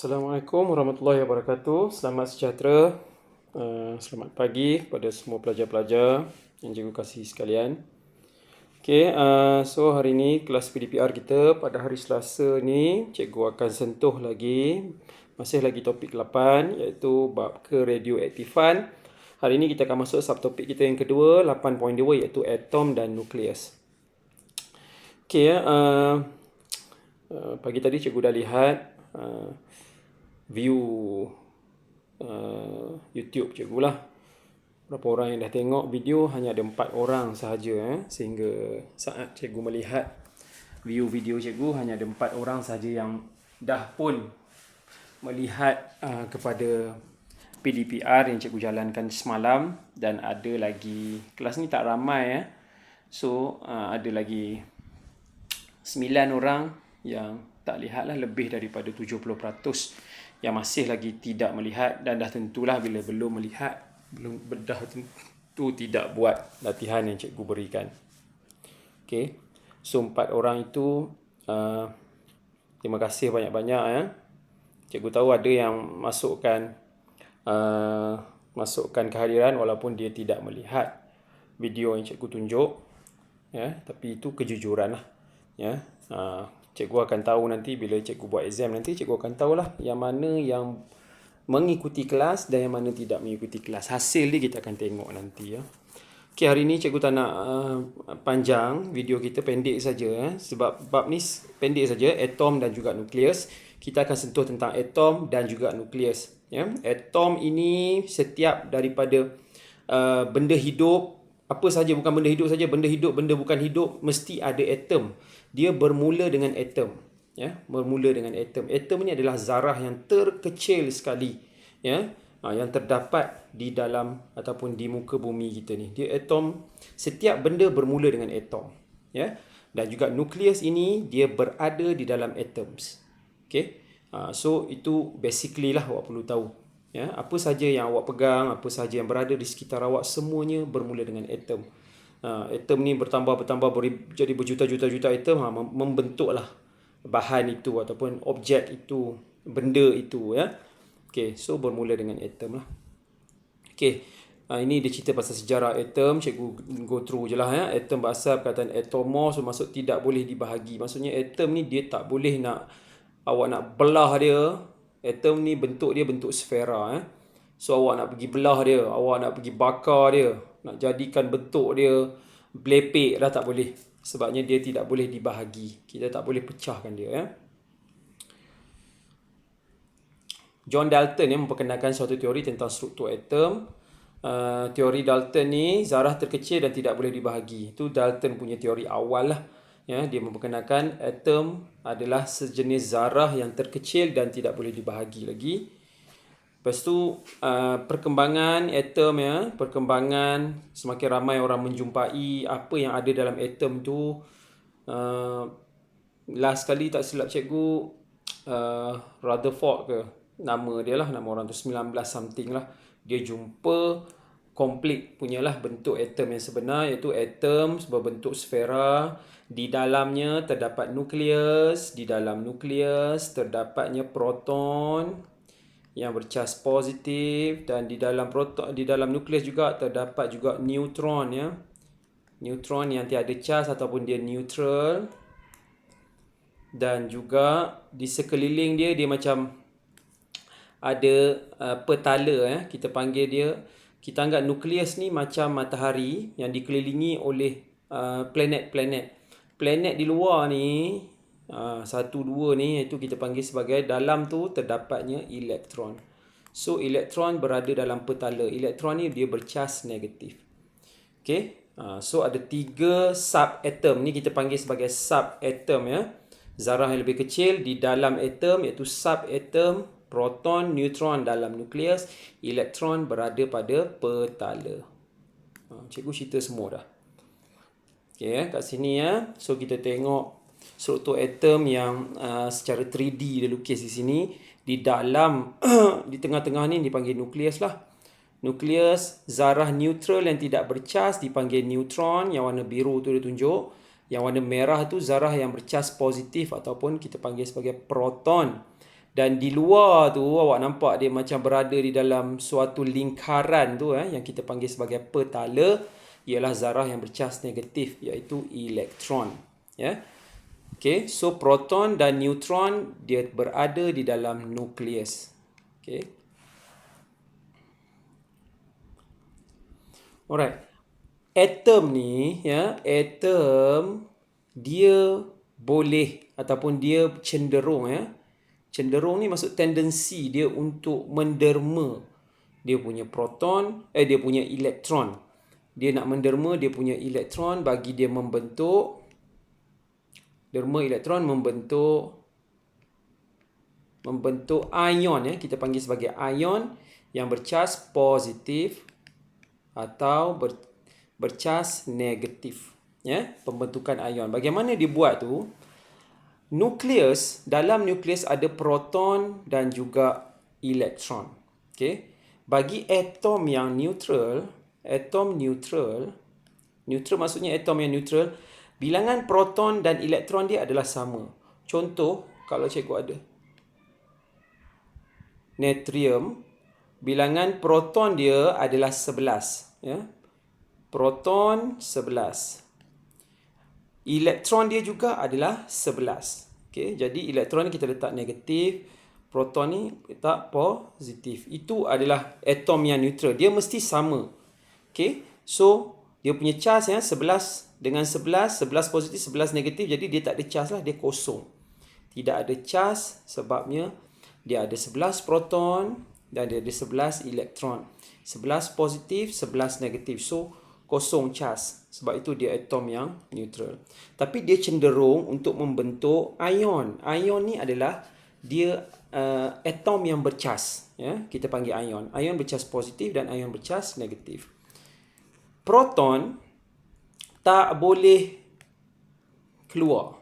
Assalamualaikum warahmatullahi wabarakatuh. Selamat sejahtera. Selamat pagi kepada semua pelajar-pelajar yang cikgu kasih sekalian. Okay, so hari ini kelas PDPR kita pada hari Selasa ni cikgu akan sentuh lagi masih lagi topik 8 iaitu bab keradioaktifan. Hari ini kita akan masuk subtopik kita yang kedua 8.2 iaitu atom dan nukleus. Okay, pagi tadi cikgu dah lihat view YouTube cikgu lah. Berapa orang yang dah tengok video? Hanya ada 4 orang sahaja. Sehingga saat cikgu melihat view video cikgu, hanya ada 4 orang sahaja yang dah pun melihat kepada PDPR yang cikgu jalankan semalam. Dan ada lagi, kelas ni tak ramai so ada lagi 9 orang yang tak lihat lah, lebih daripada 70% yang masih lagi tidak melihat. Dan dah tentulah bila belum melihat, dah tentu tidak buat latihan yang cikgu berikan. Okay, so 4 orang itu terima kasih banyak-banyak Cikgu tahu ada yang masukkan kehadiran walaupun dia tidak melihat video yang cikgu tunjuk, tapi itu kejujuran lah. Cikgu akan tahu nanti bila cikgu buat exam nanti, cikgu akan tahulah yang mana yang mengikuti kelas dan yang mana tidak mengikuti kelas. Hasil dia kita akan tengok nanti Okay, hari ni cikgu tak nak panjang video kita, pendek saja sebab bab ni pendek saja, atom dan juga nukleus. Kita akan sentuh tentang atom dan juga nukleus. Atom ini setiap daripada benda hidup, apa saja, bukan benda hidup saja, benda hidup, benda bukan hidup, mesti ada atom. Dia bermula dengan atom. Bermula dengan atom. Atom ini adalah zarah yang terkecil sekali yang terdapat di dalam ataupun di muka bumi kita ni. Dia atom. Setiap benda bermula dengan atom. Dan juga nukleus ini dia berada di dalam atoms. Okay? So itu basically lah awak perlu tahu. Apa saja yang awak pegang, apa saja yang berada di sekitar awak, semuanya bermula dengan atom. Atom ni bertambah jadi berjuta-juta atom membentuklah bahan itu ataupun objek itu, benda itu Okay, so bermula dengan atom lah. Okay, ini dia cerita pasal sejarah atom. Cikgu go through je lah Atom berasal perkataan atomos, maksud tidak boleh dibahagi. Maksudnya atom ni dia tak boleh awak nak belah dia. Atom ni bentuk dia bentuk sfera So awak nak pergi belah dia, awak nak pergi bakar dia, nak jadikan bentuk dia belepek dah tak boleh. Sebabnya dia tidak boleh dibahagi. Kita tak boleh pecahkan dia John Dalton yang memperkenalkan suatu teori tentang struktur atom. Teori Dalton ni, zarah terkecil dan tidak boleh dibahagi. Itu Dalton punya teori awal lah. Dia memperkenalkan atom adalah sejenis zarah yang terkecil dan tidak boleh dibahagi lagi. Lepas tu perkembangan atom perkembangan semakin ramai orang menjumpai apa yang ada dalam atom tu. Last kali tak silap cikgu, Rutherford ke nama dia lah, nama orang tu 19 something lah. Dia jumpa komplit punyalah bentuk atom yang sebenar, iaitu atom berbentuk sfera. Di dalamnya terdapat nukleus, di dalam nukleus terdapatnya proton yang bercas positif, dan di dalam nukleus juga terdapat juga neutron neutron yang tiada cas ataupun dia neutral. Dan juga di sekeliling dia macam ada petala kita panggil dia. Kita anggap nukleus ni macam matahari yang dikelilingi oleh planet-planet. Planet di luar ni, 1, 2 ni, itu kita panggil sebagai, dalam tu terdapatnya elektron. So elektron berada dalam petala. Elektron ni dia bercas negatif. Okay, so ada 3 subatom ni kita panggil sebagai subatom zarah yang lebih kecil di dalam atom, iaitu subatom. Proton, neutron dalam nukleus, elektron berada pada petala. Cikgu cerita semua dah. Okay, kat sini so kita tengok struktur atom yang secara 3D dia lukis di sini. Di dalam di tengah-tengah ni dipanggil nukleus lah. Nukleus, zarah neutral yang tidak bercas dipanggil neutron, yang warna biru tu dia tunjuk. Yang warna merah tu zarah yang bercas positif ataupun kita panggil sebagai proton. Dan di luar tu awak nampak dia macam berada di dalam suatu lingkaran tu yang kita panggil sebagai petala, ialah zarah yang bercas negatif, iaitu elektron. Okay, so proton dan neutron dia berada di dalam nukleus. Okay. Alright. Atom ni, atom dia boleh ataupun dia cenderung, cenderung ni maksud tendensi dia untuk menderma dia punya proton, dia punya elektron. Dia nak menderma dia punya elektron bagi dia membentuk, derma elektron membentuk ion, kita panggil sebagai ion yang bercas positif atau bercas negatif. Pembentukan ion. Bagaimana dia buat tu? Dalam nukleus ada proton dan juga elektron. Okay? Bagi atom yang neutral maksudnya atom yang neutral, bilangan proton dan elektron dia adalah sama. Contoh, kalau cikgu ada natrium, bilangan proton dia adalah 11. Proton 11. Elektron dia juga adalah 11. Okay, jadi elektron ni kita letak negatif, proton ni letak positif. Itu adalah atom yang neutral. Dia mesti sama. Okay, so dia punya charge 11 dengan 11 positif, 11 negatif. Jadi dia tak ada charge lah, dia kosong. Tidak ada charge sebabnya dia ada 11 proton dan dia ada 11 elektron. 11 positif, 11 negatif. So kosong charge. Sebab itu dia atom yang neutral. Tapi dia cenderung untuk membentuk ion. Ion ni adalah dia atom yang bercas. Kita panggil ion. Ion bercas positif dan ion bercas negatif. Proton tak boleh keluar.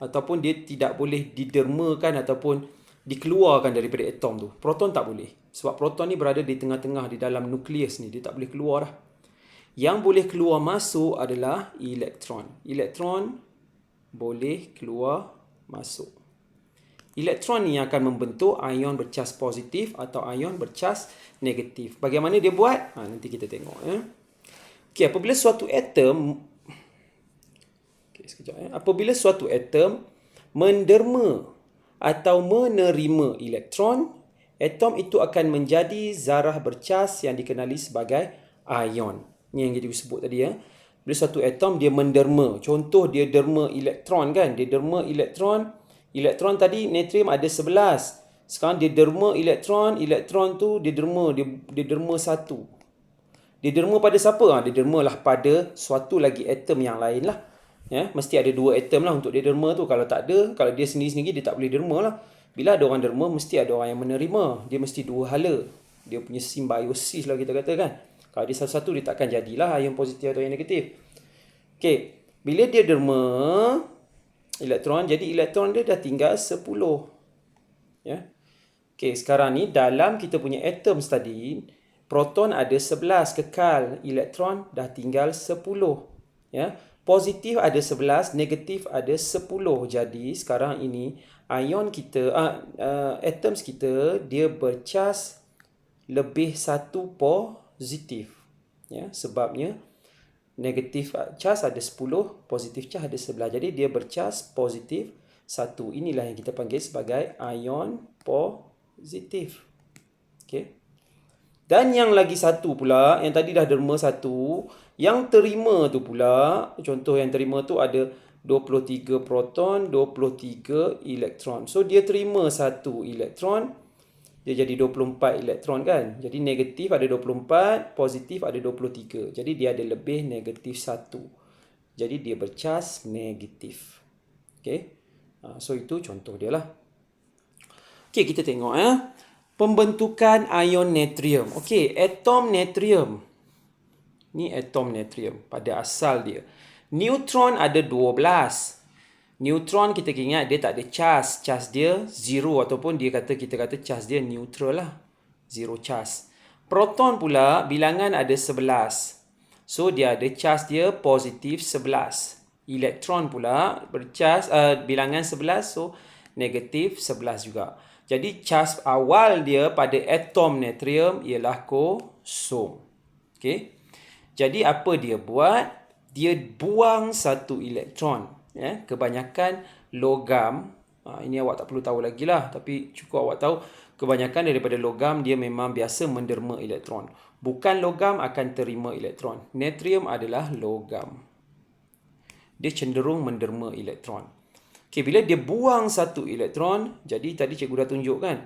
Ataupun dia tidak boleh didermakan ataupun dikeluarkan daripada atom tu. Proton tak boleh. Sebab proton ni berada di tengah-tengah di dalam nukleus ni. Dia tak boleh keluar dah. Yang boleh keluar masuk adalah elektron. Elektron boleh keluar masuk. Elektron ni akan membentuk ion bercas positif atau ion bercas negatif. Bagaimana dia buat? Nanti kita tengok. Okay, apabila suatu atom apabila suatu atom menderma atau menerima elektron, atom itu akan menjadi zarah bercas yang dikenali sebagai ion. Ni yang kita sebut tadi. Bila satu atom dia menderma. Contoh dia derma elektron kan. Dia derma elektron. Elektron tadi natrium ada 11. Sekarang dia derma elektron. Elektron tu dia derma satu. Dia derma pada siapa? Dia derma lah pada suatu lagi atom yang lain lah. Mesti ada dua atom lah untuk dia derma tu. Kalau tak ada, kalau dia sendiri-sendiri dia tak boleh derma lah. Bila ada orang derma, mesti ada orang yang menerima. Dia mesti dua hala. Dia punya simbiosis lah kita kata kan. Kalau dia satu-satu, dia takkan jadilah ion positif atau ion negatif. Okay. Bila dia derma elektron, jadi elektron dia dah tinggal 10. Okay, sekarang ni dalam kita punya atom tadi, proton ada 11 kekal. Elektron dah tinggal 10. Positif ada 11, negatif ada 10. Jadi sekarang ini, ion kita, atoms kita, dia bercas lebih satu positif. Sebabnya negatif charge ada 10, positif charge ada 11. Jadi dia bercas positif 1. Inilah yang kita panggil sebagai ion positif. Okay. Dan yang lagi satu pula, yang tadi dah derma 1, yang terima tu pula, contoh yang terima tu ada 23 proton, 23 elektron. So dia terima 1 elektron, dia jadi 24 elektron kan. Jadi negatif ada 24, positif ada 23. Jadi dia ada lebih negatif 1. Jadi dia bercas negatif. Okay. So itu contoh dia lah. Okay, kita tengok pembentukan ion natrium. Okay, atom natrium. Ni atom natrium pada asal dia. Neutron ada 12. Neutron kita ingat dia tak ada charge. Charge dia zero ataupun kita kata charge dia neutral lah. Zero charge. Proton pula bilangan ada 11. So dia ada charge dia positif 11. Elektron pula bercharge bilangan 11. So negatif 11 juga. Jadi charge awal dia pada atom natrium ialah kosong. Okey. Jadi apa dia buat? Dia buang satu elektron. Ya, kebanyakan logam, ini awak tak perlu tahu lagi lah, tapi cukup awak tahu kebanyakan daripada logam dia memang biasa menderma elektron. Bukan logam akan terima elektron. Natrium adalah logam. Dia cenderung menderma elektron. Okey, bila dia buang satu elektron, jadi tadi cikgu dah tunjukkan.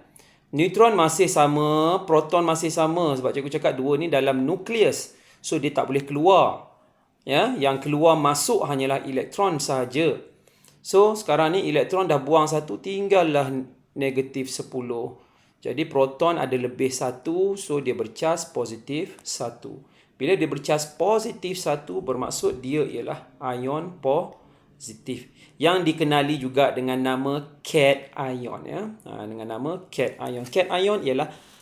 Neutron masih sama, proton masih sama sebab cikgu cakap dua ni dalam nukleus. So dia tak boleh keluar. Ya, yang keluar masuk hanyalah elektron sahaja. So sekarang ni elektron dah buang satu, tinggallah negatif 10. Jadi proton ada lebih satu, so dia bercas positif 1. Bila dia bercas positif 1 bermaksud dia ialah ion positif. Yang dikenali juga dengan nama cation, ya. Dengan nama cation. Cation ialah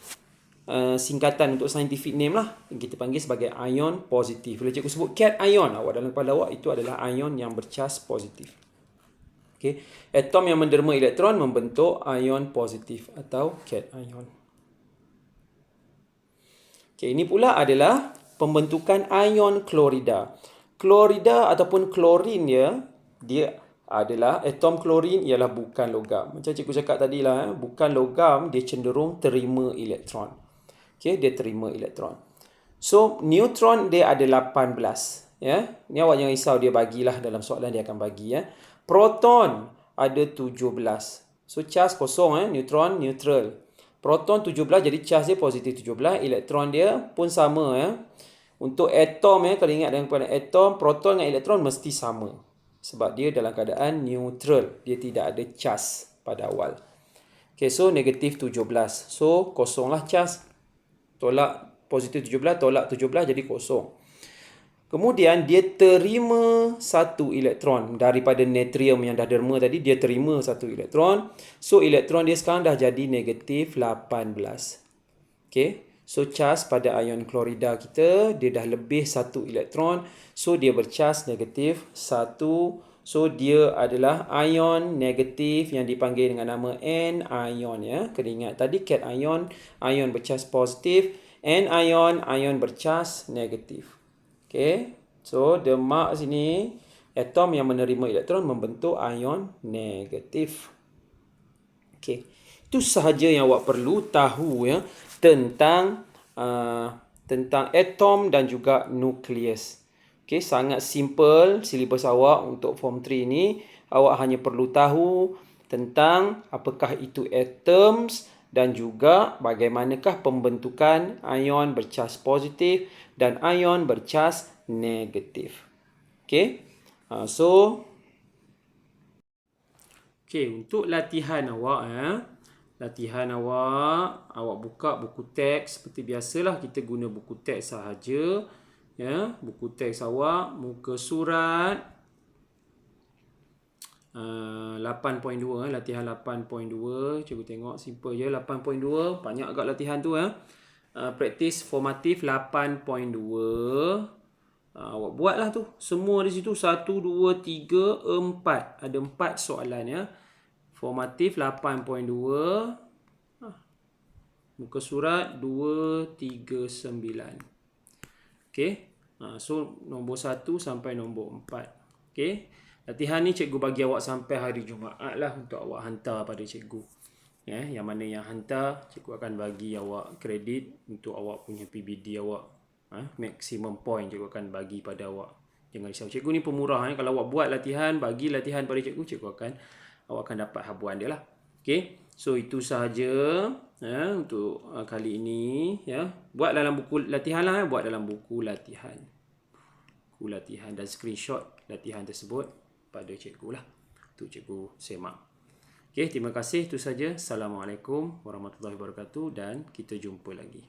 singkatan untuk scientific name lah. Kita panggil sebagai ion positif. Bila cikgu sebut cation, awak dalam kepala awak itu adalah ion yang bercas positif. Okay. Atom yang menderma elektron membentuk ion positif atau cation. Okay, ini pula adalah pembentukan ion klorida. Klorida ataupun klorin dia adalah atom klorin ialah bukan logam. Macam cikgu cakap tadi lah, bukan logam, dia cenderung terima elektron. Okay, dia terima elektron. So, neutron dia ada 18. Ya. Ni awak jangan risau, dia bagilah dalam soalan dia akan bagi. Ya. Proton ada 17. So, charge kosong, neutron neutral. Proton 17 jadi charge dia positif 17. Elektron dia pun sama. Ya. Untuk atom, kalau ingat dengan keadaan atom, proton dengan elektron mesti sama. Sebab dia dalam keadaan neutral. Dia tidak ada charge pada awal. Okay, so negatif 17. So, kosonglah charge. Tolak positif 17, tolak 17 jadi kosong. Kemudian dia terima satu elektron daripada natrium yang dah derma tadi, dia terima satu elektron. So elektron dia sekarang dah jadi negatif 18. Okay. So charge pada ion klorida kita dia dah lebih satu elektron. So dia bercharge negatif 1. So dia adalah ion negatif yang dipanggil dengan nama anion, ya. Kena ingat tadi cation, ion bercharge positif, anion, ion bercharge negatif. Okay. So the mark sini, atom yang menerima elektron membentuk ion negatif. Okay. Itu sahaja yang awak perlu tahu, ya, tentang atom dan juga nukleus. Okay, sangat simple silibus awak untuk form 3 ni. Awak hanya perlu tahu tentang apakah itu atoms dan juga bagaimanakah pembentukan ion bercharge positif dan ion bercharge negatif. Okay, untuk latihan awak, awak buka buku teks seperti biasalah, kita guna buku teks sahaja. Ya, buku teks awak muka surat 8.2, latihan 8.2. Cuba tengok, simple je 8.2. Banyak agak latihan tu, praktis formatif 8.2. Awak buatlah tu semua di situ, 1 2 3 4. Ada 4 soalan, ya. Formatif 8.2. Muka surat 239. Okey. So nombor 1 sampai nombor 4. Okey. Latihan ni cikgu bagi awak sampai hari Jumaat lah untuk awak hantar pada cikgu. Ya, yang mana yang hantar, cikgu akan bagi awak kredit untuk awak punya PBD awak. Maximum point cikgu akan bagi pada awak. Jangan risau. Cikgu ni pemurah. Kalau awak buat latihan, bagi latihan pada cikgu, awak akan dapat habuan dia lah. Okey. So itu sahaja untuk kali ini, ya. Buat dalam buku latihan lah, buat dalam buku latihan. Buku latihan dan screenshot latihan tersebut pada cikgu lah, untuk cikgu semak. Okey, terima kasih. Itu saja. Assalamualaikum warahmatullahi wabarakatuh dan kita jumpa lagi.